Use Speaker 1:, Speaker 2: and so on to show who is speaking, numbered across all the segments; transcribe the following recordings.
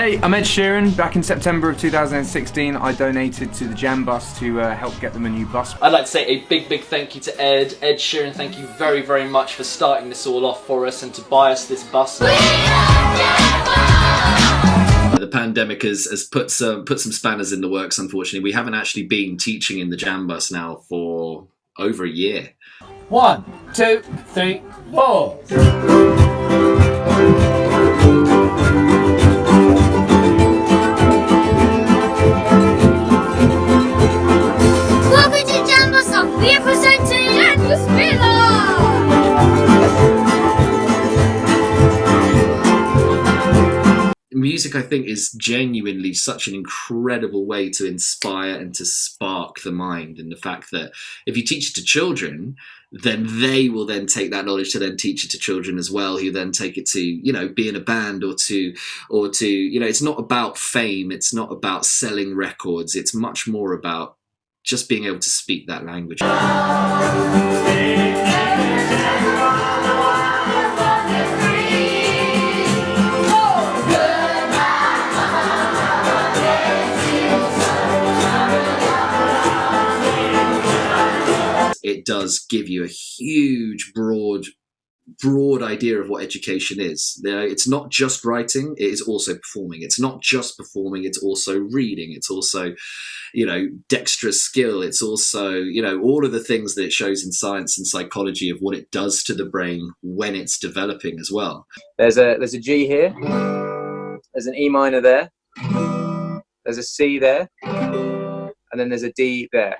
Speaker 1: Hey, I'm Ed Sheeran. Back in September of 2016, I donated to the Jam Bus to help get them a new bus.
Speaker 2: I'd like to say a big thank you to Ed Sheeran. Thank you very much for starting this all off for us and to buy us this bus.
Speaker 3: The pandemic has put some spanners in the works, unfortunately. We haven't actually been teaching in the Jam Bus now for over a year.
Speaker 4: 1, 2, 3, 4.
Speaker 5: Welcome to Jam Bus. We are presenting Endless Villa.
Speaker 3: Music, I think, is genuinely such an incredible way to inspire and to spark the mind. And the fact that if you teach it to children, then they will then take that knowledge to then teach it to children as well, who then take it to, you know, be in a band or to, you know, it's not about fame. It's not about selling records. It's much more about just being able to speak that language. It does give you a huge, broad idea of what education is. It's not just writing, it is also performing. It's not just performing, it's also reading. It's also, you know, dexterous skill. It's also, you know, all of the things that it shows in science and psychology of what it does to the brain when it's developing as well.
Speaker 6: There's a G here, there's an E minor there, there's a C there, and then there's a D there.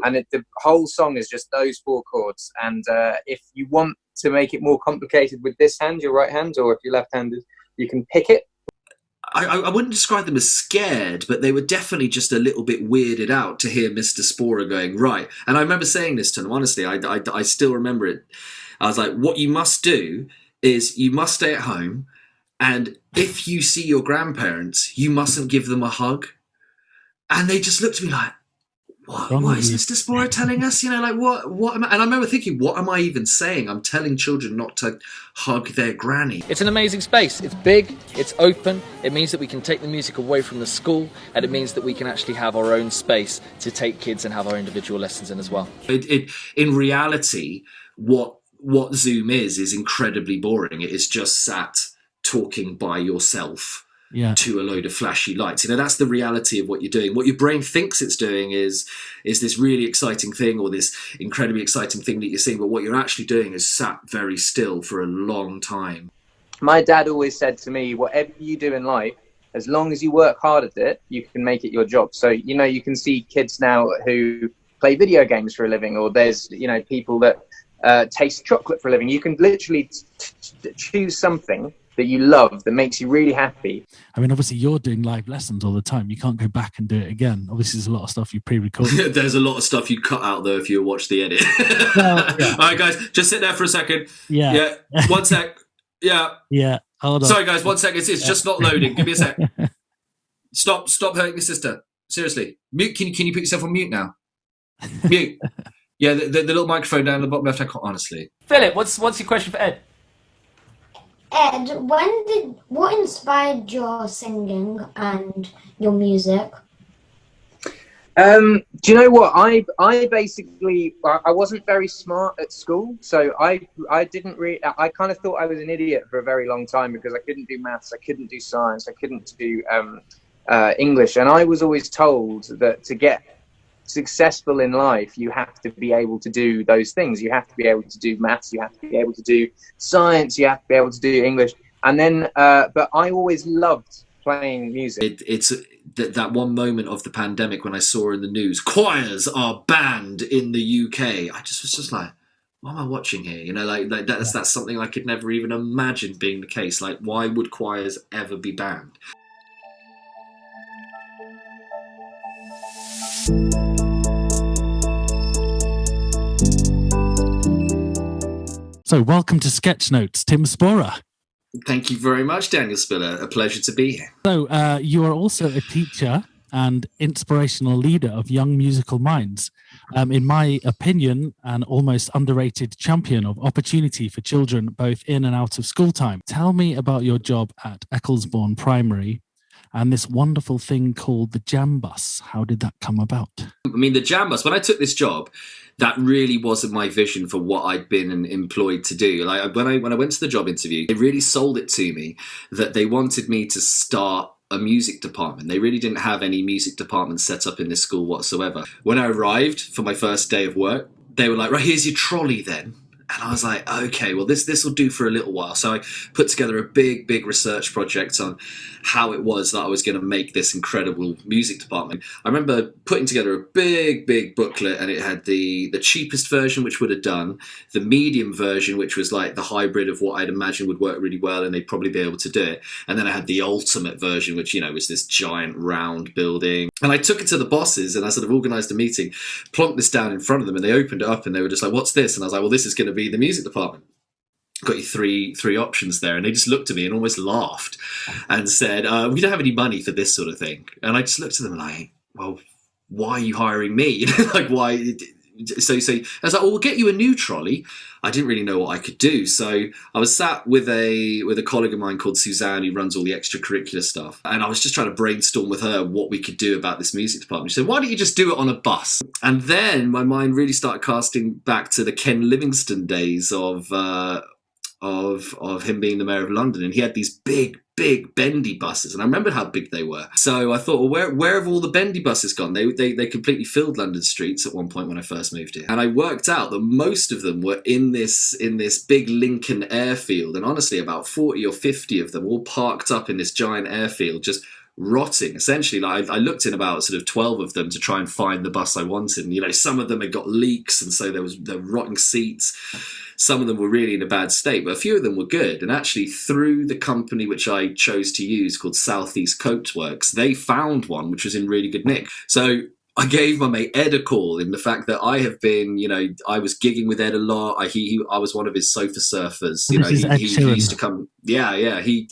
Speaker 6: And the whole song is just those 4 chords. And if you want to make it more complicated with this hand, your right hand, or if you're left-handed, you can pick it.
Speaker 3: I wouldn't describe them as scared, but they were definitely just a little bit weirded out to hear Mr. Sporer going, right. And I remember saying this to them, honestly, I still remember it. I was like, what you must do is you must stay at home. And if you see your grandparents, you mustn't give them a hug. And they just looked at me like, what is Mr. Sporer telling us? You know, like what am I? And I remember thinking, what am I even saying? I'm telling children not to hug their granny.
Speaker 2: It's an amazing space. It's big, it's open. It means that we can take the music away from the school, and it means that we can actually have our own space to take kids and have our individual lessons in as well.
Speaker 3: In reality, what Zoom is incredibly boring. It is just sat talking by yourself. Yeah. To a load of flashy lights. You know, that's the reality of what you're doing. What your brain thinks it's doing is this really exciting thing or this incredibly exciting thing that you're seeing, but what you're actually doing is sat very still for a long time.
Speaker 6: My dad always said to me, whatever you do in life, as long as you work hard at it, you can make it your job. So, you know, you can see kids now who play video games for a living, or there's, you know, people that taste chocolate for a living. You can literally choose something that you love, that makes you really happy.
Speaker 7: I mean, obviously you're doing live lessons all the time. You can't go back and do it again. Obviously there's a lot of stuff you pre-recorded.
Speaker 3: There's a lot of stuff you cut out though if you watch the edit. Well, yeah. All right guys, just sit there for a second. Yeah. 1 sec. Yeah.
Speaker 7: Hold on.
Speaker 3: Sorry guys, 1 second. It's just not loading. Give me a sec. Stop hurting your sister. Seriously. Mute. Can you put yourself on mute now? Mute. Yeah, the little microphone down the bottom left hand corner, honestly.
Speaker 2: Philip, what's your question for Ed?
Speaker 5: Ed, what inspired your singing and your music?
Speaker 6: Do you know what? I basically, I wasn't very smart at school, so I didn't really, I kind of thought I was an idiot for a very long time because I couldn't do maths, I couldn't do science, I couldn't do English, and I was always told that to get successful in life, you have to be able to do those things. You have to be able to do maths, you have to be able to do science, you have to be able to do English. And then, but I always loved playing music.
Speaker 3: It's that one moment of the pandemic when I saw in the news, choirs are banned in the UK. I just was just like, what am I watching here? You know, like that's something I could never even imagine being the case. Like, why would choirs ever be banned?
Speaker 7: So welcome to Sketch Notes, Tim Sporer.
Speaker 3: Thank you very much, Daniel Spiller. A pleasure to be here.
Speaker 7: So you are also a teacher and inspirational leader of young musical minds. in my opinion, an almost underrated champion of opportunity for children both in and out of school time. Tell me about your job at Ecclesbourne Primary and this wonderful thing called the Jam Bus. How did that come about?
Speaker 3: I mean, the Jam Bus, when I took this job, that really wasn't my vision for what I'd been employed to do. Like when I went to the job interview, they really sold it to me that they wanted me to start a music department. They really didn't have any music department set up in this school whatsoever. When I arrived for my first day of work, they were like, right, here's your trolley then. And I was like, okay, well, this will do for a little while. So I put together a big research project on how it was that I was going to make this incredible music department. I remember putting together a big booklet, and it had the cheapest version, which would have done, the medium version, which was like the hybrid of what I'd imagine would work really well, and they'd probably be able to do it. And then I had the ultimate version, which, was this giant round building. And I took it to the bosses, and I sort of organised a meeting, plonked this down in front of them, and they opened it up, and they were just like, what's this? And I was like, well, this is going to be the music department. Got you three options there. And they just looked at me and almost laughed and said, we don't have any money for this sort of thing. And I just looked at them like, well, why are you hiring me? Like, why? So I was like, well, we'll get you a new trolley. I didn't really know what I could do. So I was sat with a colleague of mine called Suzanne, who runs all the extracurricular stuff. And I was just trying to brainstorm with her what we could do about this music department. She said, why don't you just do it on a bus? And then my mind really started casting back to the Ken Livingstone days of him being the mayor of London. And he had these big bendy buses, and I remember how big they were. So I thought, well, where have all the bendy buses gone? They completely filled London streets at one point when I first moved here, and I worked out that most of them were in this big Lincoln airfield, and honestly about 40 or 50 of them all parked up in this giant airfield, just rotting. Essentially, like I looked in about sort of 12 of them to try and find the bus I wanted, and some of them had got leaks, and so there were rotting seats. Some of them were really in a bad state, but a few of them were good. And actually, through the company which I chose to use called Southeast Coachworks, they found one which was in really good nick. So I gave my mate Ed a call, in the fact that I have been, I was gigging with Ed a lot. I was one of his sofa surfers. He used to come. Yeah. He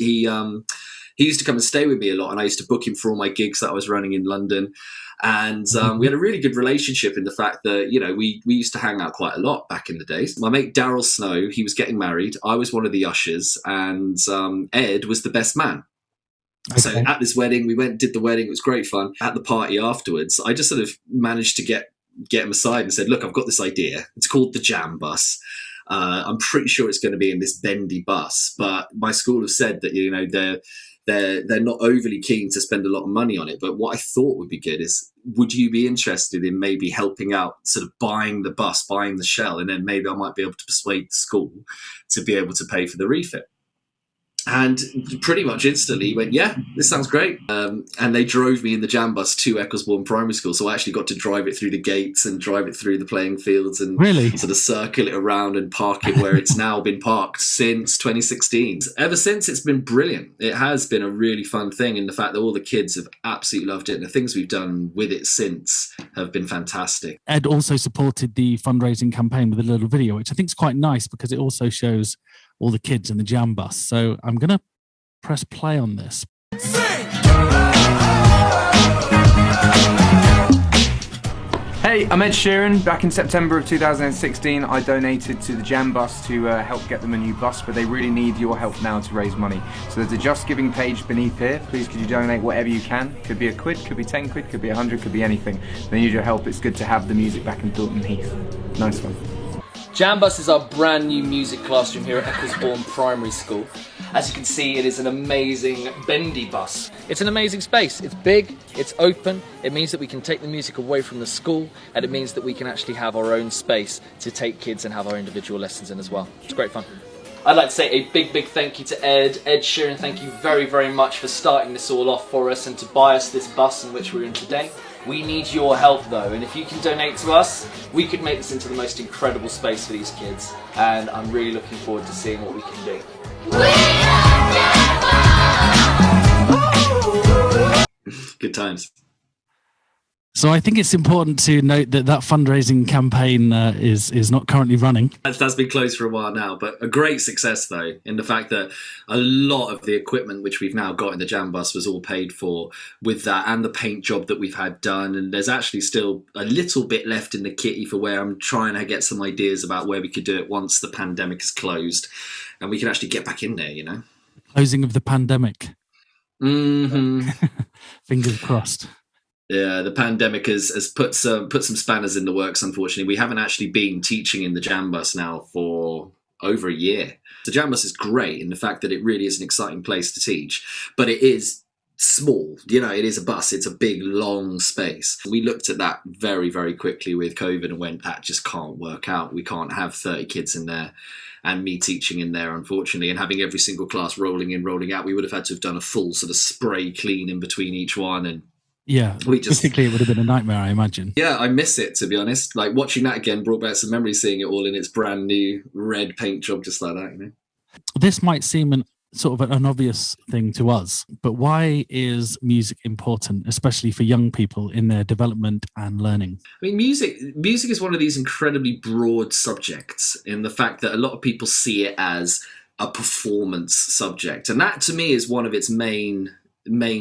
Speaker 3: used to come and stay with me a lot, and I used to book him for all my gigs that I was running in London. And we had a really good relationship in the fact that, we used to hang out quite a lot back in the days. My mate Daryl Snow, he was getting married. I was one of the ushers, and Ed was the best man. Okay. So at this wedding, we did the wedding. It was great fun. At the party afterwards, I just sort of managed to get him aside and said, look, I've got this idea. It's called the Jam Bus. I'm pretty sure it's going to be in this bendy bus, but my school have said that, they're not overly keen to spend a lot of money on it. But what I thought would be good is, would you be interested in maybe helping out, sort of buying the bus, buying the shell, and then maybe I might be able to persuade the school to be able to pay for the refit? And pretty much instantly went, yeah, this sounds great. And they drove me in the Jam Bus to Ecclesbourne Primary School. So I actually got to drive it through the gates and drive it through the playing fields and
Speaker 7: really
Speaker 3: sort of circle it around and park it where it's now been parked since 2016. Ever since, it's been brilliant. It has been a really fun thing. And the fact that all the kids have absolutely loved it, and the things we've done with it since have been fantastic.
Speaker 7: Ed also supported the fundraising campaign with a little video, which I think is quite nice because it also shows all the kids in the Jam Bus. So I'm going to press play on this.
Speaker 1: Hey, I'm Ed Sheeran. Back in September of 2016, I donated to the Jam Bus to help get them a new bus, but they really need your help now to raise money. So there's a Just Giving page beneath here. Please could you donate whatever you can. Could be a quid, could be 10 quid, could be 100, could be anything. They need your help. It's good to have the music back in Thornton Heath. Nice one.
Speaker 2: Jam Bus is our brand new music classroom here at Ecclesbourne Primary School. As you can see, it is an amazing bendy bus. It's an amazing space. It's big, it's open, it means that we can take the music away from the school, and it means that we can actually have our own space to take kids and have our individual lessons in as well. It's great fun. I'd like to say a big thank you to Ed Sheeran. Thank you very much for starting this all off for us and to buy us this bus in which we're in today. We need your help though, and if you can donate to us, we could make this into the most incredible space for these kids, and I'm really looking forward to seeing what we can do.
Speaker 3: Good times.
Speaker 7: So I think it's important to note that fundraising campaign is not currently running.
Speaker 3: That's been closed for a while now, but a great success though, in the fact that a lot of the equipment which we've now got in the Jam Bus was all paid for with that, and the paint job that we've had done. And there's actually still a little bit left in the kitty for where I'm trying to get some ideas about where we could do it once the pandemic is closed and we can actually get back in there, you know.
Speaker 7: Closing of the pandemic.
Speaker 3: Mm-hmm.
Speaker 7: Fingers crossed.
Speaker 3: Yeah, the pandemic has put some spanners in the works, unfortunately. We haven't actually been teaching in the Jam Bus now for over a year. The Jam Bus is great in the fact that it really is an exciting place to teach, but it is small. You know, it is a bus. It's a big, long space. We looked at that very, very quickly with COVID and went, that just can't work out. We can't have 30 kids in there and me teaching in there, unfortunately, and having every single class rolling in, rolling out. We would have had to have done a full sort of spray clean in between each one, and
Speaker 7: yeah, basically it would have been a nightmare, I imagine.
Speaker 3: Yeah, I miss it, to be honest. Like, watching that again brought back some memories, seeing it all in its brand new red paint job, just like that, you know.
Speaker 7: This might seem an obvious thing to us, but why is music important, especially for young people in their development and learning?
Speaker 3: I mean, music is one of these incredibly broad subjects, in the fact that a lot of people see it as a performance subject, and that to me is one of its main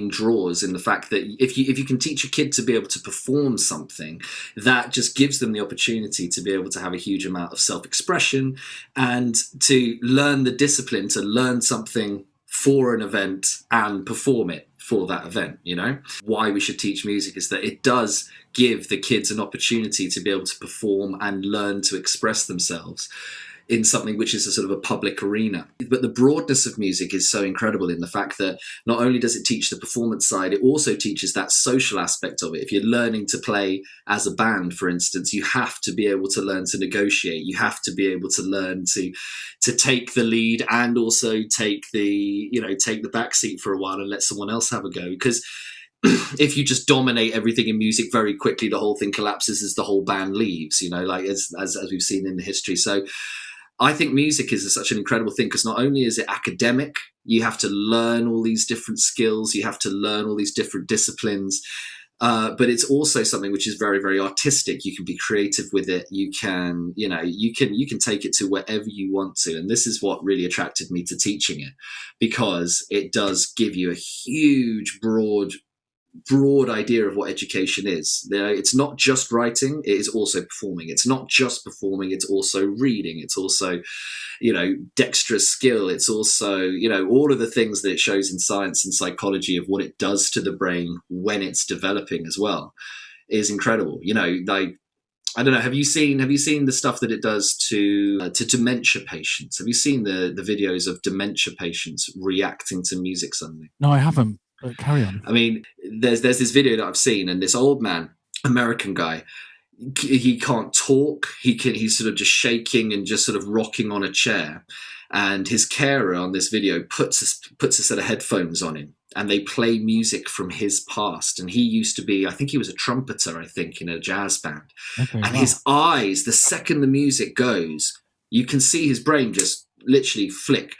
Speaker 3: draws, in the fact that if you can teach a kid to be able to perform something, that just gives them the opportunity to be able to have a huge amount of self-expression and to learn the discipline to learn something for an event and perform it for that event. You know, why we should teach music is that it does give the kids an opportunity to be able to perform and learn to express themselves in something which is a sort of a public arena. But the broadness of music is so incredible, in the fact that not only does it teach the performance side, it also teaches that social aspect of it. If you're learning to play as a band, for instance, you have to be able to learn to negotiate. You have to be able to learn to take the lead and also take the back seat for a while and let someone else have a go. Because if you just dominate everything in music very quickly, the whole thing collapses as the whole band leaves, you know, like as we've seen in the history. So I think music is such an incredible thing, because not only is it academic, you have to learn all these different skills, you have to learn all these different disciplines, but it's also something which is very, very artistic. You can be creative with it. You can take it to wherever you want to. And this is what really attracted me to teaching it, because it does give you a huge, broad idea of what education is. It's not just writing, it is also performing. It's not just performing, it's also reading. It's also, dexterous skill. It's also, all of the things that it shows in science and psychology of what it does to the brain when it's developing as well is incredible. Like, I don't know, have you seen the stuff that it does to dementia patients? Have you seen the videos of dementia patients reacting to music suddenly?
Speaker 7: No, I haven't. But carry on.
Speaker 3: I mean, there's this video that I've seen, and this old man, American guy, he can't talk. He's sort of just shaking and just sort of rocking on a chair. And his carer on this video puts a set of headphones on him, and they play music from his past. And he used to be, I think he was a trumpeter, in a jazz band. Okay, and his eyes, the second the music goes, you can see his brain just literally flick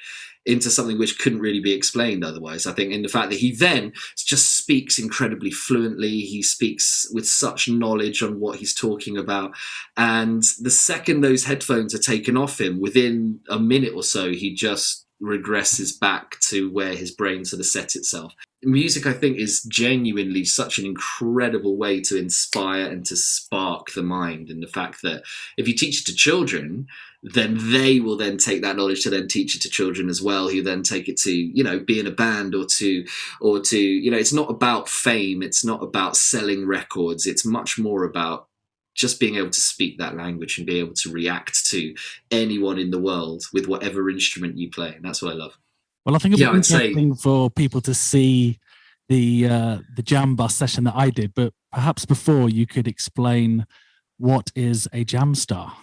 Speaker 3: into something which couldn't really be explained otherwise. I think in the fact that he then just speaks incredibly fluently, he speaks with such knowledge on what he's talking about, and the second those headphones are taken off him, within a minute or so, he just regresses back to where his brain sort of set itself. Music, I think, is genuinely such an incredible way to inspire and to spark the mind, and the fact that if you teach it to children, then they will then take that knowledge to then teach it to children as well, who then take it to, be in a band or to, it's not about fame. It's not about selling records. It's much more about just being able to speak that language and be able to react to anyone in the world with whatever instrument you play. And that's what I love.
Speaker 7: Well, I think it'd be interesting for people to see the Jam Bus session that I did, but perhaps before you could explain what is a jam star.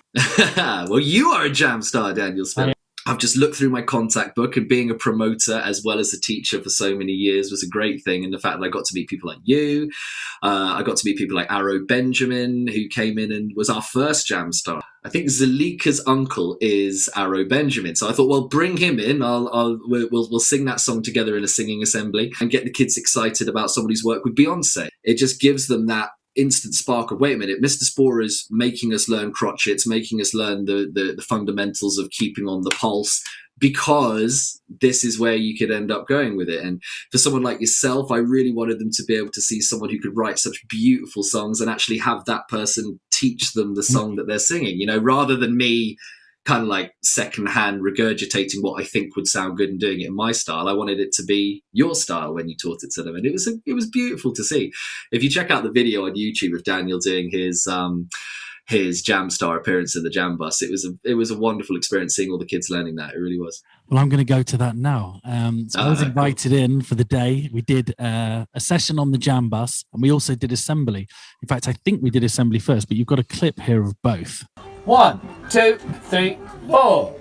Speaker 3: Well, you are a jam star, Daniel Spiller. I've just looked through my contact book, and being a promoter as well as a teacher for so many years was a great thing. And the fact that I got to meet people like you, I got to meet people like Arrow Benjamin, who came in and was our first jam star. I think Zalika's uncle is Arrow Benjamin. So I thought, well, bring him in. We'll sing that song together in a singing assembly and get the kids excited about somebody's work with Beyonce. It just gives them that instant spark of, wait a minute, Mr. Spora's making us learn crotchets, making us learn the fundamentals of keeping on the pulse, because this is where you could end up going with it. And for someone like yourself, I really wanted them to be able to see someone who could write such beautiful songs and actually have that person teach them the song that they're singing, you know, rather than me kind of like secondhand regurgitating what I think would sound good and doing it in my style. I wanted it to be your style when you taught it to them. And it was beautiful to see. If you check out the video on YouTube of Daniel doing his Jam Star appearance in the Jam Bus, it was a wonderful experience seeing all the kids learning that. It really was.
Speaker 7: Well, I'm going to go to that now. So I was invited in for the day. We did a session on the Jam Bus, and we also did assembly. In fact, I think we did assembly first, but you've got a clip here of both.
Speaker 4: 1, 2, 3, 4.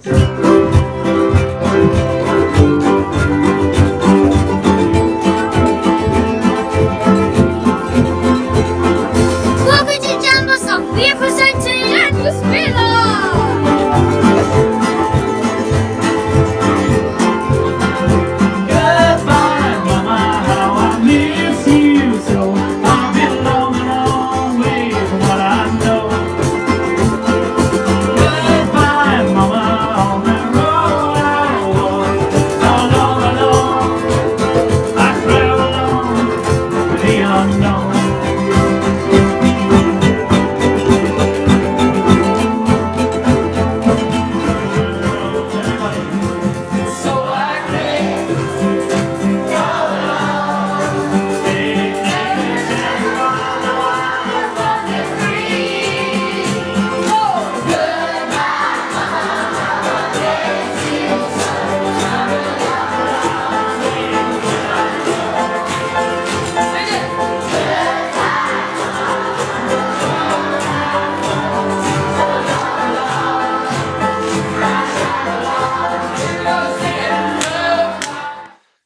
Speaker 5: Welcome to Jamba Song. We are presenting Endless Thriller.
Speaker 4: Goodbye, Mama, how I miss you so. I've been long, long way from what I know. Goodbye, Mama, on the road I walk. All alone, I travel on the unknown. So I crave.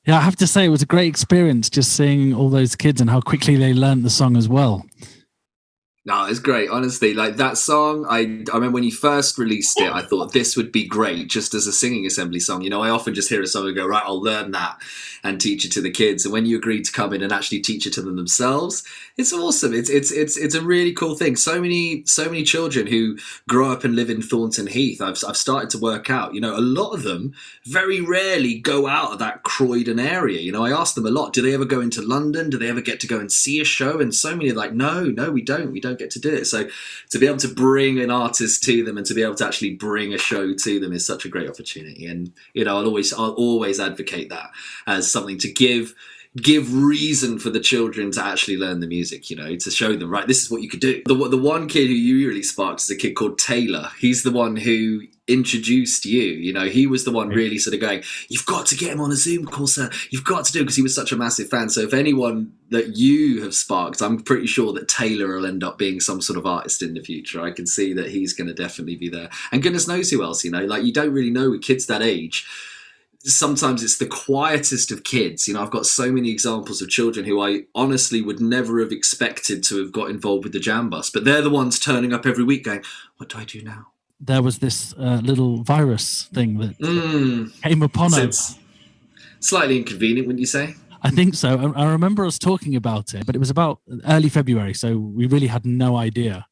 Speaker 7: Yeah, I have to say it was a great experience just seeing all those kids and how quickly they learned the song as well.
Speaker 3: No, it's great, honestly. Like that song, I remember when you first released it, I thought this would be great just as a singing assembly song. You know, I often just hear a song and go, right, I'll learn that and teach it to the kids. And when you agreed to come in and actually teach it to them themselves, it's awesome. It's a really cool thing. So many children who grow up and live in Thornton Heath, I've started to work out, you know, a lot of them very rarely go out of that Croydon area. You know, I ask them a lot, do they ever go into London? Do they ever get to go and see a show? And so many are like, no, we don't get to do it. So to be able to bring an artist to them and to be able to actually bring a show to them is such a great opportunity. And, you know, I'll always advocate that as something to give reason for the children to actually learn the music, you know, to show them, right, this is what you could do. The one kid who you really sparked is a kid called Taylor. He's the one who introduced you know, he was the one really sort of going, you've got to get him on a Zoom call, sir, you've got to do it, because he was such a massive fan. So if anyone that you have sparked, I'm pretty sure that Taylor will end up being some sort of artist in the future. I can see that he's going to definitely be there, and goodness knows who else, you know, like you don't really know with kids that age. Sometimes it's the quietest of kids. You know, I've got so many examples of children who I honestly would never have expected to have got involved with the Jam Bus, but they're the ones turning up every week going, what do I do now?
Speaker 7: There was this little virus thing that came upon
Speaker 3: So
Speaker 7: us.
Speaker 3: it's slightly inconvenient, wouldn't you say?
Speaker 7: I think so. I remember us talking about it, but it was about early February, so we really had no idea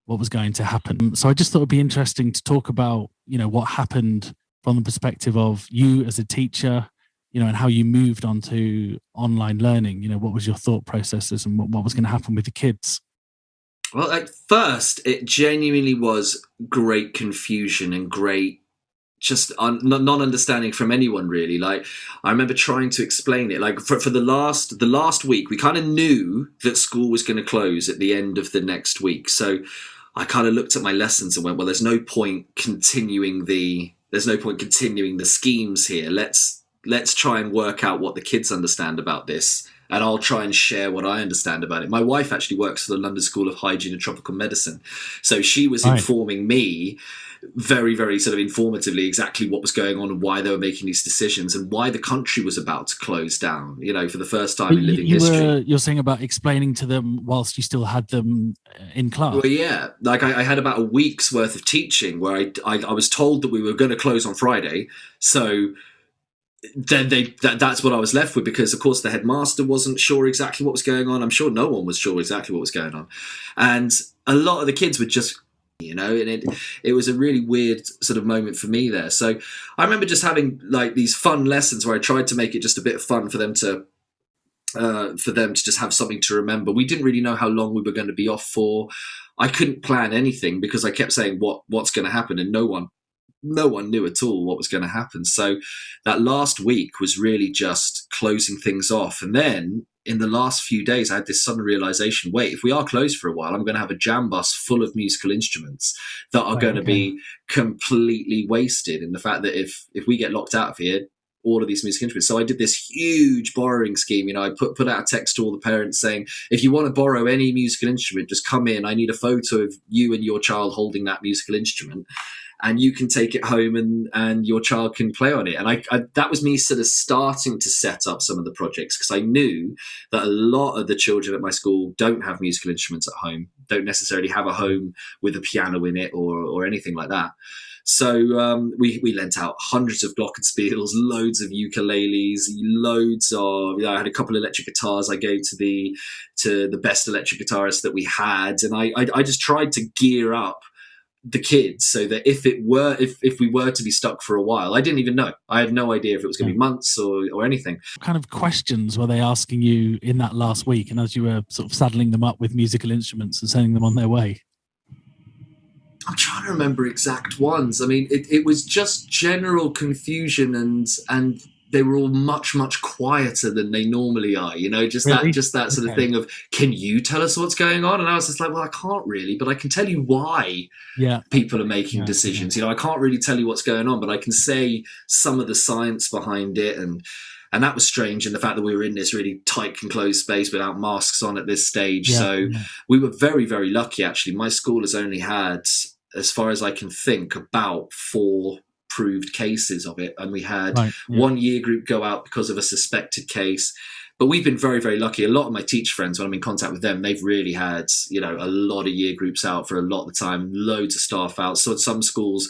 Speaker 7: what was going to happen. So I just thought it'd be interesting to talk about, you know, what happened from the perspective of you as a teacher, you know, and how you moved on to online learning. You know, what was your thought processes and what was going to happen with the kids?
Speaker 3: Well, at first, it genuinely was great confusion and great just non-understanding from anyone, really. Like, I remember trying to explain it. Like, for the last week, we kind of knew that school was going to close at the end of the next week. So I kind of looked at my lessons and went, well, there's no point continuing the schemes here. Let's try and work out what the kids understand about this, and I'll try and share what I understand about it. My wife actually works for the London School of Hygiene and Tropical Medicine, so she was informing me very, very sort of informatively exactly what was going on and why they were making these decisions and why the country was about to close down, you know, for the first time in living history.
Speaker 7: You're saying about explaining to them whilst you still had them in class?
Speaker 3: Well, yeah. Like I had about a week's worth of teaching where I was told that we were going to close on Friday. So then that's what I was left with, because of course the headmaster wasn't sure exactly what was going on. I'm sure no one was sure exactly what was going on, and a lot of the kids would just, and it was a really weird sort of moment for me there. So I remember just having like these fun lessons where I tried to make it just a bit of fun for them to just have something to remember. We didn't really know how long we were going to be off for. I couldn't plan anything because I kept saying what's going to happen, and no one knew at all what was going to happen. So that last week was really just closing things off. And then in the last few days, I had this sudden realization, wait, if we are closed for a while, I'm going to have a jam bus full of musical instruments that are going to be completely wasted, in the fact that if we get locked out of here, all of these music instruments. So I did this huge borrowing scheme. I put out a text to all the parents saying, if you want to borrow any musical instrument, just come in. I need a photo of you and your child holding that musical instrument, and you can take it home and your child can play on it. And I that was me sort of starting to set up some of the projects, because I knew that a lot of the children at my school don't have musical instruments at home, don't necessarily have a home with a piano in it or anything like that. So we lent out hundreds of glockenspiels, loads of ukuleles, loads of. I had a couple of electric guitars I gave to the best electric guitarist that we had, and I just tried to gear up the kids so that if we were to be stuck for a while, I didn't even know. I had no idea if it was going to be months or anything.
Speaker 7: What kind of questions were they asking you in that last week, and as you were sort of saddling them up with musical instruments and sending them on their way?
Speaker 3: I'm trying to remember exact ones. I mean, it was just general confusion, and they were all much, much quieter than they normally are. Just
Speaker 7: Really?
Speaker 3: that sort of thing of, can you tell us what's going on? And I was just like, well, I can't really, but I can tell you why people are making decisions. I can't really tell you what's going on, but I can say some of the science behind it. And that was strange, and the fact that we were in this really tight, enclosed space without masks on at this stage. So we were very, very lucky, actually. My school has only had, as far as I can think, about 4 proved cases of it. And we had one year group go out because of a suspected case. But we've been very, very lucky. A lot of my teacher friends, when I'm in contact with them, they've really had, a lot of year groups out for a lot of the time, loads of staff out. So some schools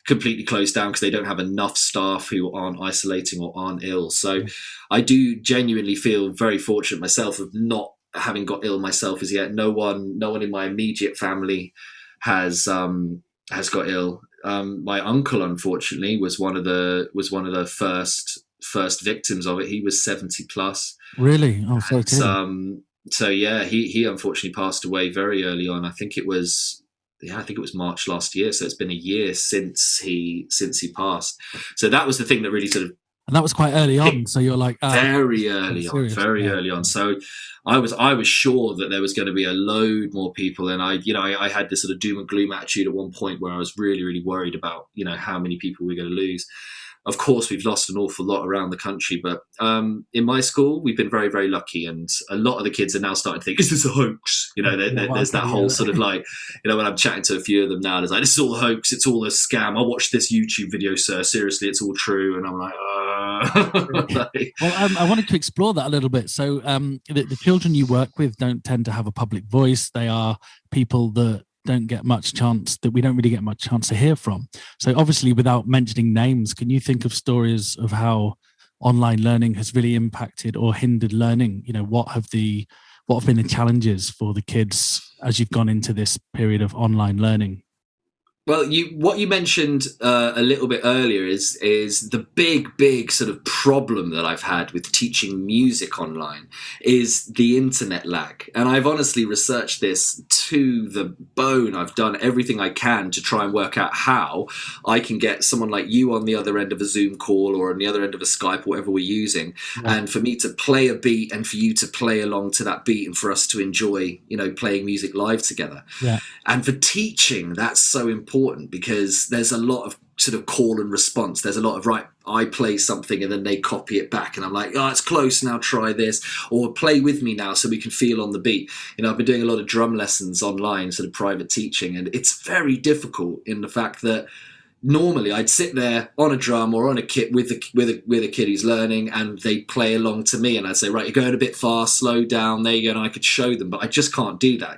Speaker 3: completely closed down because they don't have enough staff who aren't isolating or aren't ill. So I do genuinely feel very fortunate myself of not having got ill myself as yet. No one in my immediate family has got ill. My uncle, unfortunately, was one of the first victims of it. He was 70 plus.
Speaker 7: Really? Oh, so
Speaker 3: so yeah, he unfortunately passed away very early on. I think it was March last year. So it's been a year since he passed. So that was the thing that really sort of.
Speaker 7: And that was quite early on. So you're like,
Speaker 3: very early on. So I was sure that there was going to be a load more people. And I had this sort of doom and gloom attitude at one point where I was really, really worried about, how many people we're going to lose. Of course, we've lost an awful lot around the country, but in my school, we've been very, very lucky. And a lot of the kids are now starting to think, is this a hoax? There's that whole sort of like, when I'm chatting to a few of them now, there's like, this is all a hoax. It's all a scam. I watched this YouTube video, sir. Seriously, it's all true. And I'm like,
Speaker 7: Well, I wanted to explore that a little bit. So the children you work with don't tend to have a public voice. They are people that we don't really get much chance to hear from. So obviously, without mentioning names, can you think of stories of how online learning has really impacted or hindered learning? What have been the challenges for the kids as you've gone into this period of online learning?
Speaker 3: Well, what you mentioned a little bit earlier is the big sort of problem that I've had with teaching music online is the internet lag. And I've honestly researched this to the bone. I've done everything I can to try and work out how I can get someone like you on the other end of a Zoom call or on the other end of a Skype, whatever we're using, and for me to play a beat and for you to play along to that beat and for us to enjoy, playing music live together. Yeah. And for teaching, that's so important because there's a lot of sort of call and response. There's a lot of, right, I play something and then they copy it back and I'm like, oh, it's close, now try this, or play with me now so we can feel on the beat. I've been doing a lot of drum lessons online, sort of private teaching, and it's very difficult in the fact that normally I'd sit there on a drum or on a kit with a kid who's learning, and they play along to me, and I'd say, right, you're going a bit fast, slow down, there you go, and I could show them, but I just can't do that.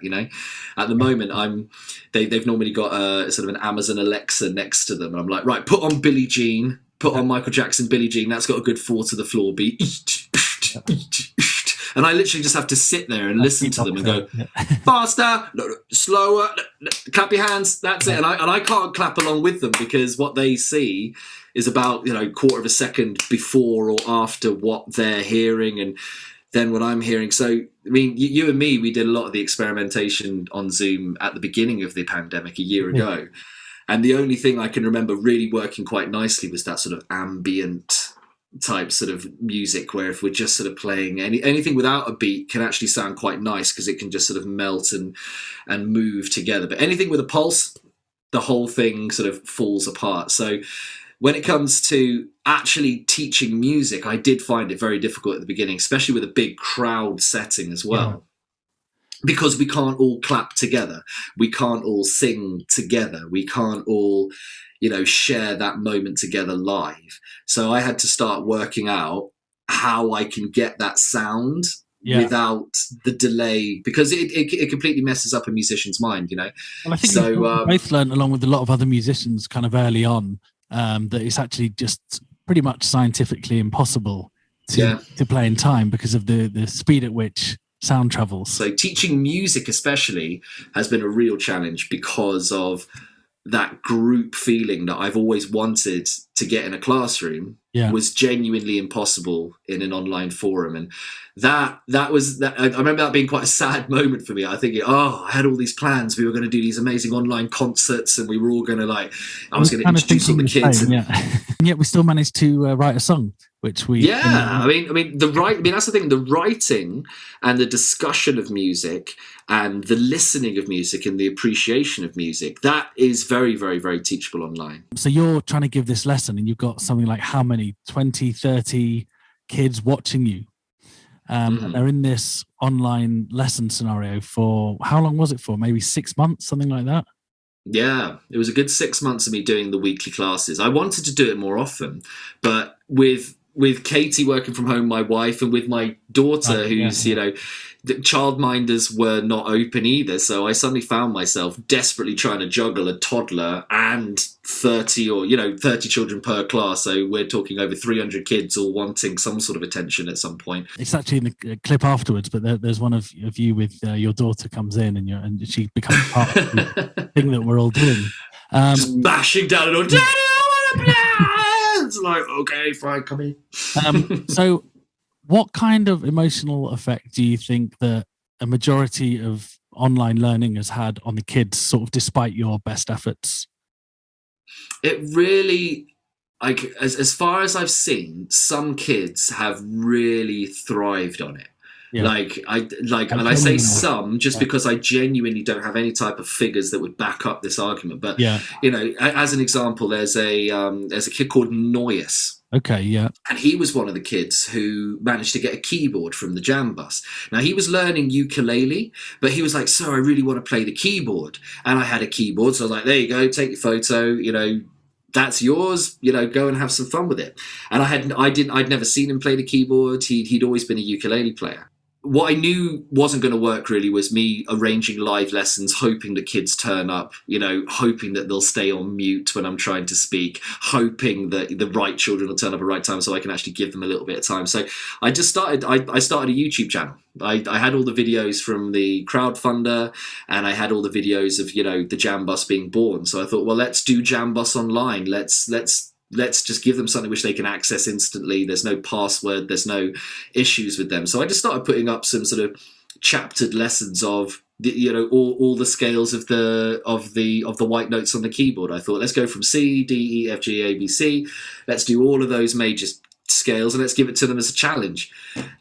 Speaker 3: At the moment, they've normally got a sort of an Amazon Alexa next to them, and I'm like, right, put on Billie Jean, put on Michael Jackson, Billie Jean. That's got a good 4 to the floor beat. And I literally just have to sit there and listen to them and go, faster, slower, clap your hands, that's it. And I can't clap along with them because what they see is about, quarter of a second before or after what they're hearing and then what I'm hearing. So, I mean, you and me, we did a lot of the experimentation on Zoom at the beginning of the pandemic a year ago. And the only thing I can remember really working quite nicely was that sort of ambient type sort of music, where if we're just sort of playing anything without a beat can actually sound quite nice because it can just sort of melt and move together. But anything with a pulse, the whole thing sort of falls apart. So when it comes to actually teaching music, I did find it very difficult at the beginning, especially with a big crowd setting as well. Because we can't all clap together. We can't all sing together. We can't all, share that moment together live. So I had to start working out how I can get that sound without the delay, because it completely messes up a musician's mind, Well,
Speaker 7: I think we both learned, along with a lot of other musicians kind of early on, that it's actually just pretty much scientifically impossible to play in time because of the speed at which sound travels.
Speaker 3: So teaching music especially has been a real challenge because of that group feeling that I've always wanted to get in a classroom was genuinely impossible in an online forum. And that was that. I remember that being quite a sad moment for me. I think, I had all these plans. We were going to do these amazing online concerts, and we were all going to I was going to introduce all the kids.
Speaker 7: And yet we still managed to write a song, which we
Speaker 3: I mean that's the thing. The writing and the discussion of music and the listening of music and the appreciation of music, that is very, very, very teachable online.
Speaker 7: So you're trying to give this lesson and you've got something like how many, 20, 30 kids watching you. And they're in this online lesson scenario for, how long was it for? Maybe 6 months, something like that?
Speaker 3: Yeah, it was a good 6 months of me doing the weekly classes. I wanted to do it more often, but with Katie working from home, my wife, and with my daughter, who's, the childminders were not open either. So I suddenly found myself desperately trying to juggle a toddler and 30 children per class. So we're talking over 300 kids all wanting some sort of attention at some point.
Speaker 7: It's actually in the clip afterwards, but there's one of you with your daughter comes in and she becomes part of the thing that we're all doing.
Speaker 3: Just bashing down the door, Daddy, I want to play! It's like, okay, fine, come in.
Speaker 7: So what kind of emotional effect do you think that a majority of online learning has had on the kids, sort of despite your best efforts?
Speaker 3: It really, as far as I've seen, some kids have really thrived on it. Yeah. And I say some just because I genuinely don't have any type of figures that would back up this argument. But as an example, there's a kid called Noyes.
Speaker 7: Okay, yeah.
Speaker 3: And he was one of the kids who managed to get a keyboard from the jam bus. Now, he was learning ukulele, but he was like, "Sir, I really want to play the keyboard." And I had a keyboard, so I was like, "There you go, take your photo, that's yours, go and have some fun with it." And I'd never seen him play the keyboard. He'd always been a ukulele player. What I knew wasn't going to work really was me arranging live lessons, hoping the kids turn up, hoping that they'll stay on mute when I'm trying to speak, hoping that the right children will turn up at the right time so I can actually give them a little bit of time. So I started a YouTube channel. I had all the videos from the crowdfunder and I had all the videos of, the Jam Bus being born. So I thought, well, let's do Jam Bus online. Let's just give them something which they can access instantly. There's no password. There's no issues with them. So I just started putting up some sort of chaptered lessons of all the scales of the white notes on the keyboard. I thought, let's go from C, D, E, F, G, A, B, C. Let's do all of those major scales and let's give it to them as a challenge.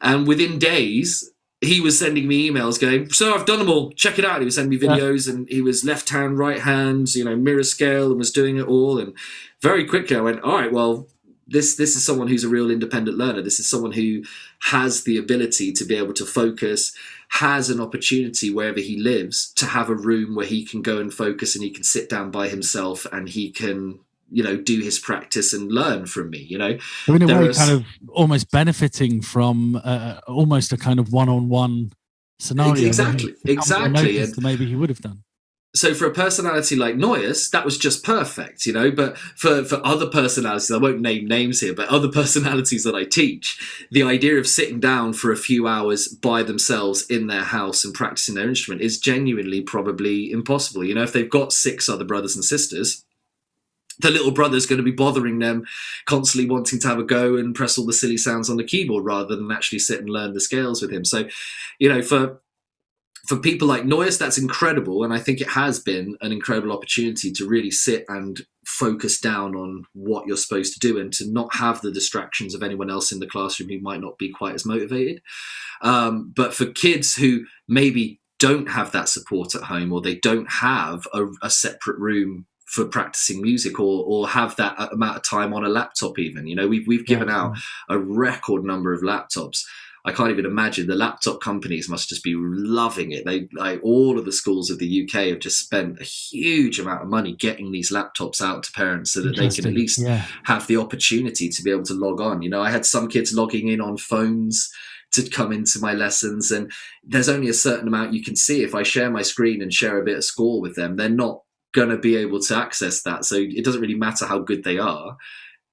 Speaker 3: And within days, he was sending me emails going, "So I've done them all. Check it out." He was sending me videos and he was left hand, right hand, mirror scale and was doing it all. And very quickly I went, all right, well, this is someone who's a real independent learner. This is someone who has the ability to be able to focus, has an opportunity wherever he lives to have a room where he can go and focus and he can sit down by himself and he can, do his practice and learn from me,
Speaker 7: So in a way, kind of almost benefiting from almost a kind of one-on-one scenario.
Speaker 3: Exactly.
Speaker 7: Than maybe he would have done.
Speaker 3: So for a personality like Noyes, that was just perfect, you know. But for other personalities, I won't name names here, but other personalities that I teach, the idea of sitting down for a few hours by themselves in their house and practicing their instrument is genuinely probably impossible. You know, if they've got 6 other brothers and sisters, the little brother's going to be bothering them, constantly wanting to have a go and press all the silly sounds on the keyboard rather than actually sit and learn the scales with him. So, you know, for people like Noyes, that's incredible. And I think it has been an incredible opportunity to really sit and focus down on what you're supposed to do and to not have the distractions of anyone else in the classroom who might not be quite as motivated. But for kids who maybe don't have that support at home, or they don't have a separate room for practicing music, or have that amount of time on a laptop even, you know, we've given out a record number of laptops. I can't even imagine. The laptop companies must just be loving it. They, like, all of the schools of the UK have just spent a huge amount of money getting these laptops out to parents so that they can at least have the opportunity to be able to log on. You know, I had some kids logging in on phones to come into my lessons, and there's only a certain amount you can see. If I share my screen and share a bit of score with them, they're not going to be able to access that. So it doesn't really matter how good they are.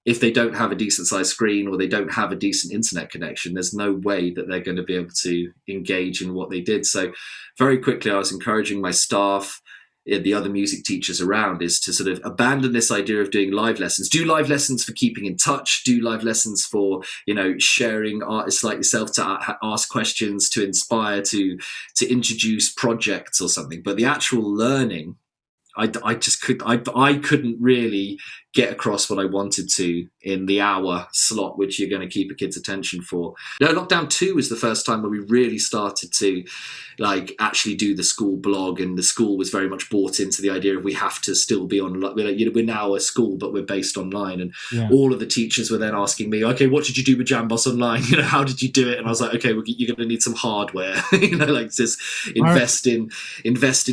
Speaker 3: If they don't have a decent sized screen or they don't have a decent internet connection, there's no way that they're going to be able to engage in what they did. So very quickly, I was encouraging my staff, the other music teachers around, is to sort of abandon this idea of doing live lessons. Do live lessons for keeping in touch, do live lessons for, you know, sharing artists like yourself to ask questions, to inspire, to introduce projects or something. But the actual learning, I couldn't really get across what I wanted to in the hour slot, which you're going to keep a kid's attention for. No, lockdown 2 was the first time where we really started to like actually do the school blog, and the school was very much bought into the idea of we have to still be on. You know, we're now a school, but we're based online, and all of the teachers were then asking me, okay, what did you do with Jamboss Online? You know, how did you do it? And I was like, okay, well, you're going to need some hardware. You know, like just invest in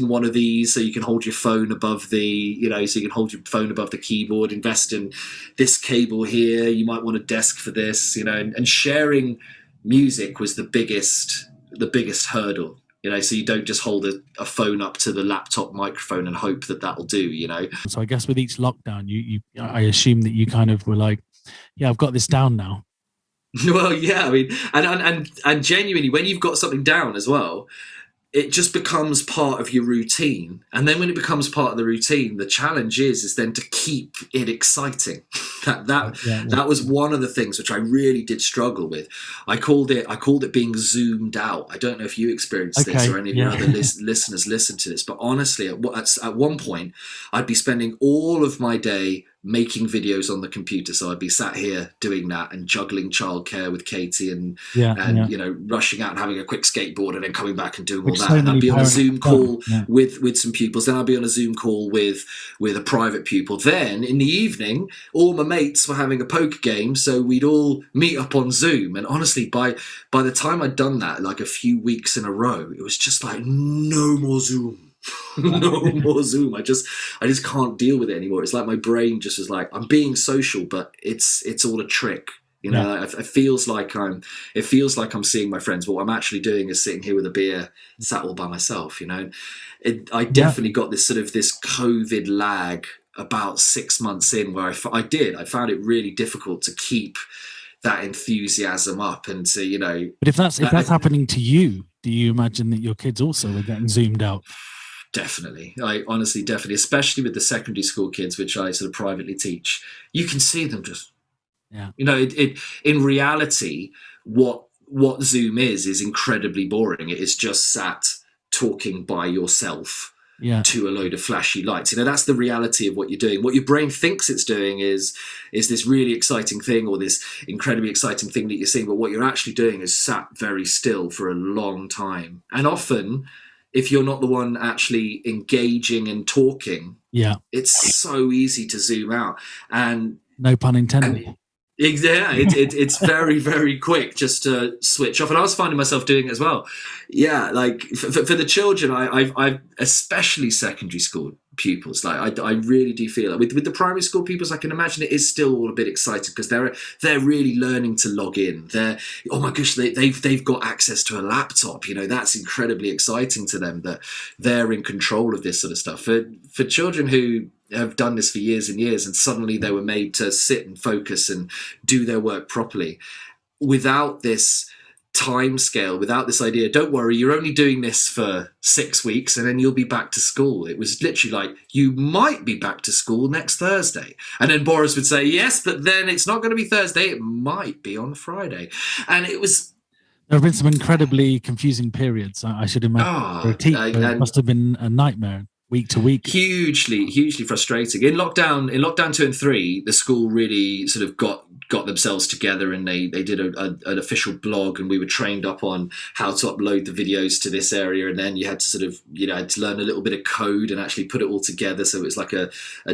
Speaker 3: one of these so you can hold your phone above the, you know, so you can hold your phone above the keyboard. Invest in this cable here. You might want a desk for this, you know, and sharing music was the biggest hurdle. You know, so you don't just hold a phone up to the laptop microphone and hope that that'll do, you know.
Speaker 7: So I guess with each lockdown, I assume that you kind of were like, yeah, I've got this down now.
Speaker 3: Well, yeah, I mean, and genuinely, when you've got something down as well, it just becomes part of your routine. And then when it becomes part of the routine, the challenge is then to keep it exciting. That was one of the things which I really did struggle with. I called it being zoomed out. I don't know if you experienced this or any of your other listeners listen to this, but honestly, at one point, I'd be spending all of my day making videos on the computer. So I'd be sat here doing that and juggling childcare with Katie and you know, rushing out and having a quick skateboard and then coming back and doing all that. And I'd be on a Zoom call with some pupils. Then I'd be on a Zoom call with a private pupil. Then in the evening, all my mates were having a poker game, so we'd all meet up on Zoom. And honestly, by the time I'd done that, like a few weeks in a row, it was just like, no more Zoom. No more Zoom. I just can't deal with it anymore. It's like my brain just was like, I'm being social, but it's all a trick. You know, it feels like I'm seeing my friends, but what I'm actually doing is sitting here with a beer, sat all by myself. You know, I definitely got this sort of this COVID lag about 6 months in, where I found it really difficult to keep that enthusiasm up and to, you know.
Speaker 7: But if that's happening to you, do you imagine that your kids also are getting zoomed out?
Speaker 3: Definitely. Definitely, especially with the secondary school kids, which I sort of privately teach. You can see them just, you know, it in reality, what Zoom is incredibly boring. It is just sat talking by yourself to a load of flashy lights. You know, that's the reality of what you're doing. What your brain thinks it's doing is this really exciting thing, or this incredibly exciting thing that you're seeing. But what you're actually doing is sat very still for a long time. And often, if you're not the one actually engaging and talking, it's so easy to zoom out. And
Speaker 7: no pun intended.
Speaker 3: It's very, very quick just to switch off. And I was finding myself doing it as well. Yeah, like for the children, I've especially secondary school, pupils. Like I really do feel that with the primary school pupils, I can imagine it is still all a bit exciting because they're really learning to log in. They're, oh my gosh, they've got access to a laptop. You know, that's incredibly exciting to them that they're in control of this sort of stuff. For children who have done this for years and years, and suddenly they were made to sit and focus and do their work properly without this time scale, without this idea, don't worry, you're only doing this for 6 weeks and then you'll be back to school. It was literally like, you might be back to school next Thursday. And then Boris would say, yes, but then it's not going to be Thursday, it might be on Friday. And it was...
Speaker 7: There have been some incredibly confusing periods, I should imagine. For a teacher, it must have been a nightmare. Week to week,
Speaker 3: hugely frustrating. In lockdown 2 and 3, the school really sort of got themselves together, and they did an official blog, and we were trained up on how to upload the videos to this area, and then you had to sort of, you know, had to learn a little bit of code and actually put it all together. So it was like a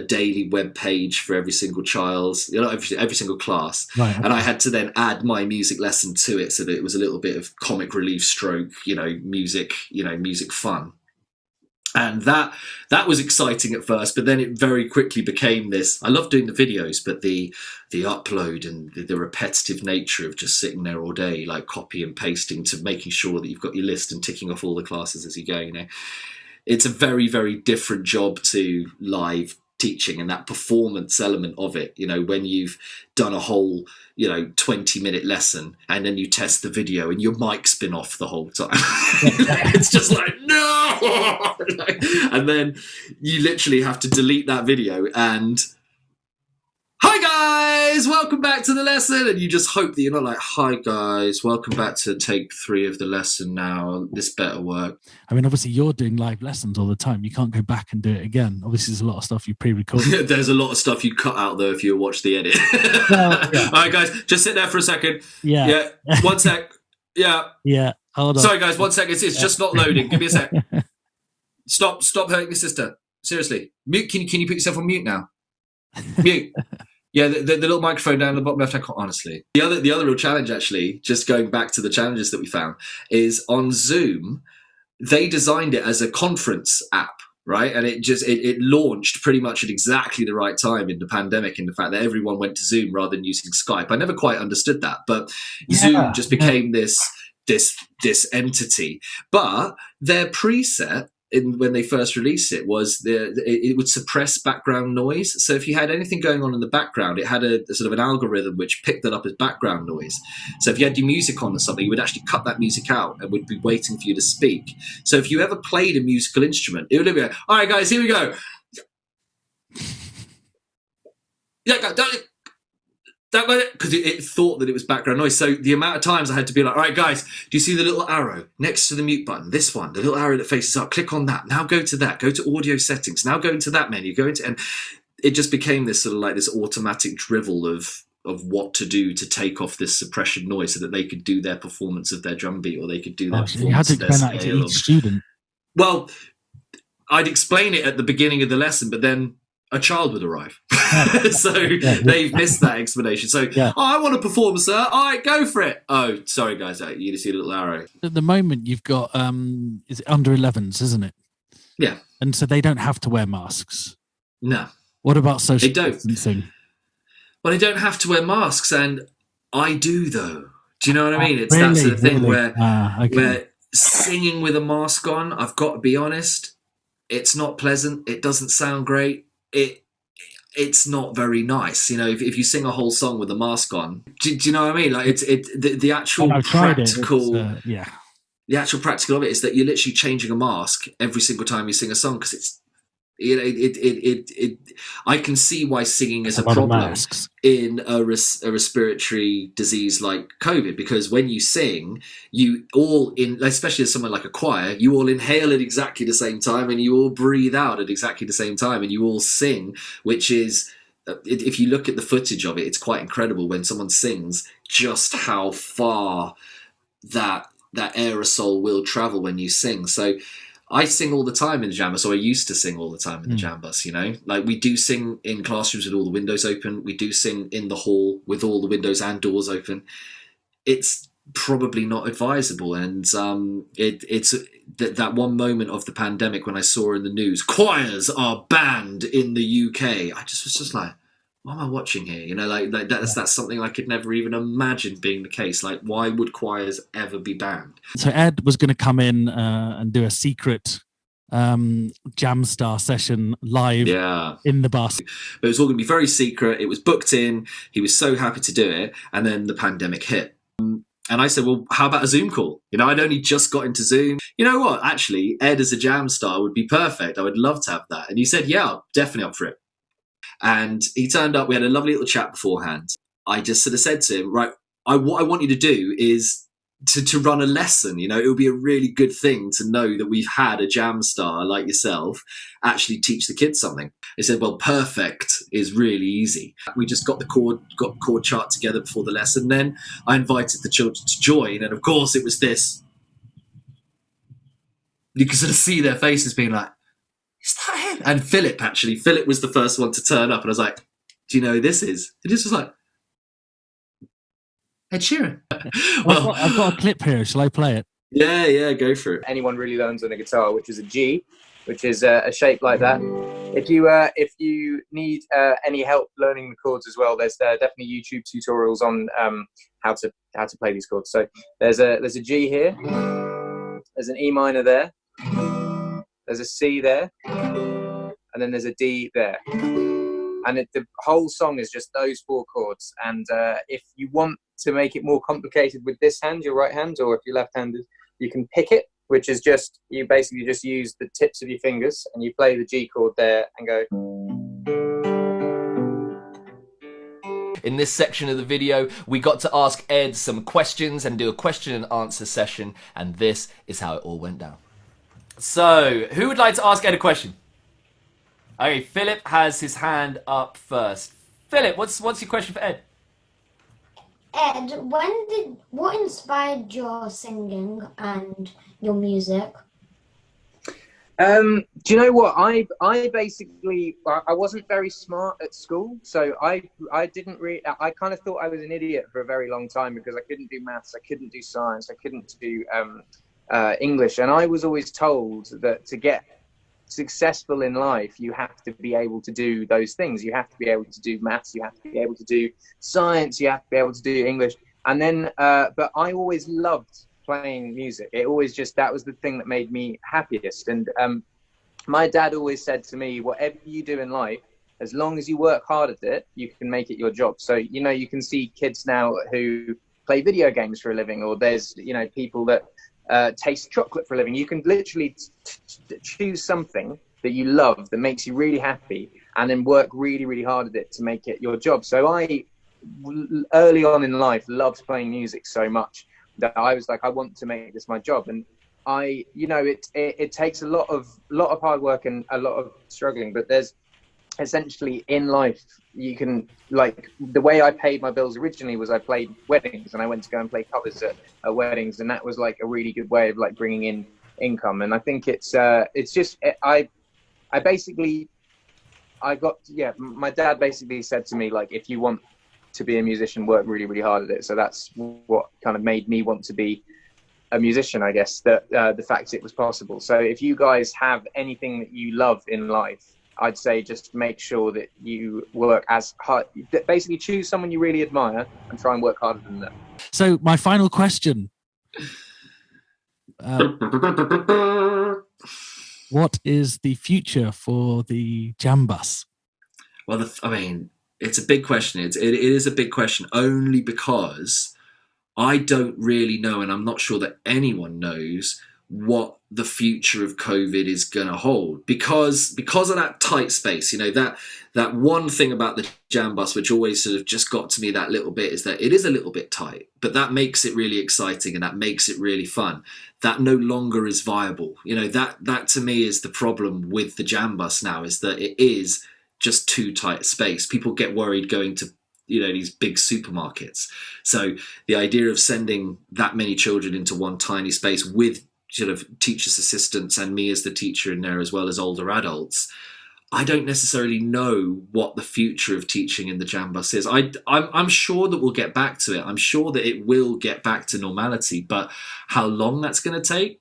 Speaker 3: daily web page for every single child, you know, every single class, right. And I had to then add my music lesson to it so that it was a little bit of comic relief stroke, music fun. And that was exciting at first, but then it very quickly became this. I love doing the videos, but the upload and the repetitive nature of just sitting there all day, like copy and pasting to making sure that you've got your list and ticking off all the classes as you go. It's a very, very different job to live teaching and that performance element of it. When you've done a whole 20-minute lesson and then you test the video and your mic's been off the whole time. It's just like, no. And then you literally have to delete that video and, hi guys, welcome back to the lesson. And you just hope that you're not like, hi guys, welcome back to take 3 of the lesson now. This better work. I mean, obviously you're doing live lessons all the time. You can't go back and do it again. Obviously there's a lot of stuff you pre-recorded. There's a lot of stuff you cut out though if you watch the edit. Well, yeah. All right guys, just sit there for a second. Yeah. 1 sec. Yeah. Hold on. Sorry guys, 1 second. It's just not loading. Give me a sec. Stop hurting your sister. Seriously. Mute. Can you put yourself on mute now? Mute. Yeah, the little microphone down the bottom left hand corner. Honestly, the other real challenge, actually, just going back to the challenges that we found, is on Zoom. They designed it as a conference app, right? And it launched pretty much at exactly the right time in the pandemic. In the fact that everyone went to Zoom rather than using Skype, I never quite understood that, but Zoom just became this entity. But their preset, when they first released it, was it would suppress background noise. So if you had anything going on in the background, it had a sort of an algorithm which picked that up as background noise. So if you had your music on or something, it would actually cut that music out and would be waiting for you to speak. So if you ever played a musical instrument, it would be like, all right, guys, here we go. Because it thought that it was background noise. So the amount of times I had to be like, all right, guys, do you see the little arrow next to the mute button? This one, the little arrow that faces up, click on that. Now go to that, go to audio settings. Now go into that menu, and it just became this sort of like this automatic drivel of what to do to take off this suppression noise so that they could do their performance of their drum beat, or they could do their performance. You had to explain that to each student. Well, I'd explain it at the beginning of the lesson, but then a child would arrive. So they've missed that explanation. So, I want to perform, sir. All right, go for it. Oh, sorry, guys. You see a little arrow. At the moment, you've got, is it under 11s, isn't it? Yeah. And so they don't have to wear masks. No. What about social distancing? Well, they don't have to wear masks, and I do, though. Do you know what I mean? It's that sort of thing where singing with a mask on, I've got to be honest, it's not pleasant. It doesn't sound great. It's not very nice, if you sing a whole song with a mask on. Do you know what I mean? Like the actual practical, the actual practical of it is that you're literally changing a mask every single time you sing a song, because it's I can see why singing is a problem in a respiratory disease like COVID, because when you sing, you all especially as someone like a choir, you all inhale at exactly the same time and you all breathe out at exactly the same time and you all sing, which is, if you look at the footage of it, it's quite incredible when someone sings just how far that aerosol will travel when you sing. So I sing all the time in the jam bus, or I used to sing all the time in the jam bus, Like we do sing in classrooms with all the windows open. We do sing in the hall with all the windows and doors open. It's probably not advisable. And it's that one moment of the pandemic when I saw in the news, choirs are banned in the UK. I just was just like, what am I watching here? You know, like that's something I could never even imagine being the case. Like, why would choirs ever be banned?
Speaker 7: So Ed was going to come in and do a secret Jamstar session live in the bus.
Speaker 3: But it was all going to be very secret. It was booked in. He was so happy to do it. And then the pandemic hit. And I said, well, how about a Zoom call? You know, I'd only just got into Zoom. You know what? Actually, Ed as a Jamstar would be perfect. I would love to have that. And he said, yeah, definitely up for it. And he turned up. We had a lovely little chat beforehand. I just sort of said to him, right, what I want you to do is to run a lesson. You know, it would be a really good thing to know that we've had a Jamstar like yourself actually teach the kids something. He said, well, perfect is really easy. We just got chord chart together before the lesson. Then I invited the children to join. And of course it was this. You can sort of see their faces being like, is that him? And Philip was the first one to turn up. And I was like, do you know who this is? And this was like, Ed Sheeran.
Speaker 7: Well, I've got a clip here. Shall I play it?
Speaker 3: Yeah, go for it.
Speaker 6: Anyone really learns on a guitar, which is a G, which is a shape like that. If you need any help learning the chords as well, there's definitely YouTube tutorials on how to play these chords. So there's a G here, there's an E minor there, there's a C there, and then there's a D there. And the whole song is just those 4 chords. And if you want to make it more complicated with this hand, your right hand, or if you're left-handed, you can pick it, which is just, you basically just use the tips of your fingers and you play the G chord there and go.
Speaker 2: In this section of the video, we got to ask Ed some questions and do a question and answer session, and this is how it all went down. So, who would like to ask Ed a question? Okay, Philip has his hand up first. Philip, what's your question for Ed?
Speaker 5: Ed, what inspired your singing and your music?
Speaker 6: Do you know what? I basically wasn't very smart at school, so I didn't really. I kind of thought I was an idiot for a very long time because I couldn't do maths, I couldn't do science, I couldn't do English, and I was always told that to get successful in life, you have to be able to do those things. You have to be able to do maths, you have to be able to do science, you have to be able to do English. And then, but I always loved playing music. It always that was the thing that made me happiest. And my dad always said to me, whatever you do in life, as long as you work hard at it, you can make it your job. So, you know, you can see kids now who play video games for a living, or there's, you know, people that taste chocolate for a living. You can literally choose something that you love that makes you really happy and then work really, really hard at it to make it your job. So I, early on in life, loved playing music so much that I was like, I want to make this my job. And I, you know, it takes a lot of hard work and a lot of struggling, but there's essentially in life, you can, like, the way I paid my bills originally was I played weddings and I went to go and play covers at weddings, and that was like a really good way of like bringing in income. And I think it's just, I basically, my dad basically said to me, like, if you want to be a musician, work really, really hard at it. So that's what kind of made me want to be a musician, I guess, that the fact it was possible. So if you guys have anything that you love in life, I'd say just make sure that you work as hard. Basically, choose someone you really admire and try and work harder than them.
Speaker 7: So my final question. What is the future for the Jam Bus?
Speaker 3: Well, I mean, it's a big question. It is a big question only because I don't really know, and I'm not sure that anyone knows what the future of COVID is going to hold, because of that tight space. You know, that one thing about the Jam Bus, which always sort of just got to me that little bit, is that it is a little bit tight, but that makes it really exciting and that makes it really fun. That no longer is viable. You know, that to me is the problem with the Jam Bus now, is that it is just too tight a space. People get worried going to, you know, these big supermarkets. So the idea of sending that many children into one tiny space with sort of teachers' assistants and me as the teacher in there, as well as older adults, I don't necessarily know what the future of teaching in the jam bus is. I'm sure that we'll get back to it. I'm sure that it will get back to normality, but how long that's going to take?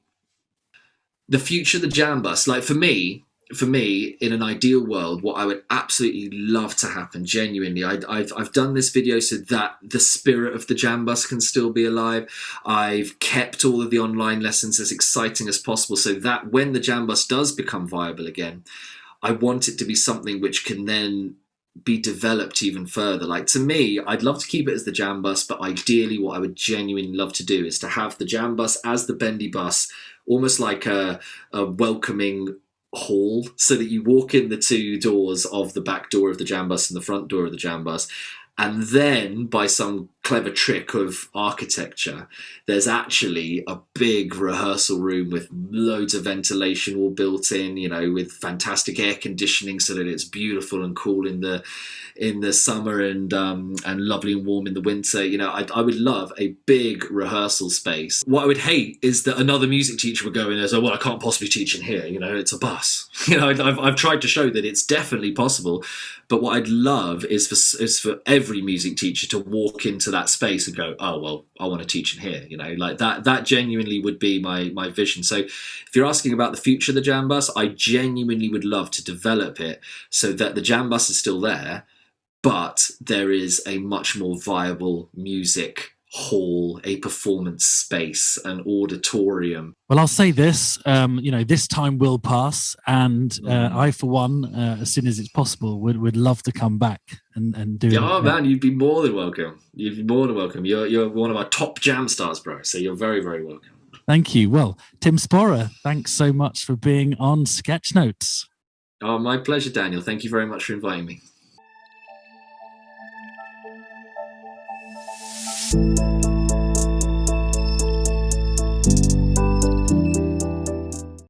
Speaker 3: The future of the jam bus, like for me, in an ideal world, what I would absolutely love to happen, genuinely, I've done this video so that the spirit of the jam bus can still be alive. I've kept all of the online lessons as exciting as possible so that when the jam bus does become viable again, I want it to be something which can then be developed even further. Like, to me, I'd love to keep it as the jam bus, but ideally what I would genuinely love to do is to have the jam bus as the bendy bus, almost like a welcoming hall, so that you walk in the two doors of the back door of the jam bus and the front door of the jam bus, and then by some clever trick of architecture, there's actually a big rehearsal room with loads of ventilation all built in, you know, with fantastic air conditioning so that it's beautiful and cool in the summer and lovely and warm in the winter. You know, I would love a big rehearsal space. What I would hate is that another music teacher would go in and say, well, I can't possibly teach in here, you know, it's a bus. You know, I've tried to show that it's definitely possible, but what I'd love is for every music teacher to walk into that space and go, oh, well, I want to teach in here, you know, like that genuinely would be my vision. So if you're asking about the future of the jam bus, I genuinely would love to develop it so that the jam bus is still there, but there is a much more viable music hall, a performance space, an auditorium.
Speaker 7: Well, I'll say this, you know, this time will pass, and I, for one, as soon as it's possible, would love to come back and do it.
Speaker 3: Oh man, you'd be more than welcome. You'd be more than welcome. You're one of our top jam stars, bro. So you're very, very welcome.
Speaker 7: Thank you. Well, Tim Sporer, thanks so much for being on Sketch Notes.
Speaker 3: Oh, my pleasure, Daniel. Thank you very much for inviting me.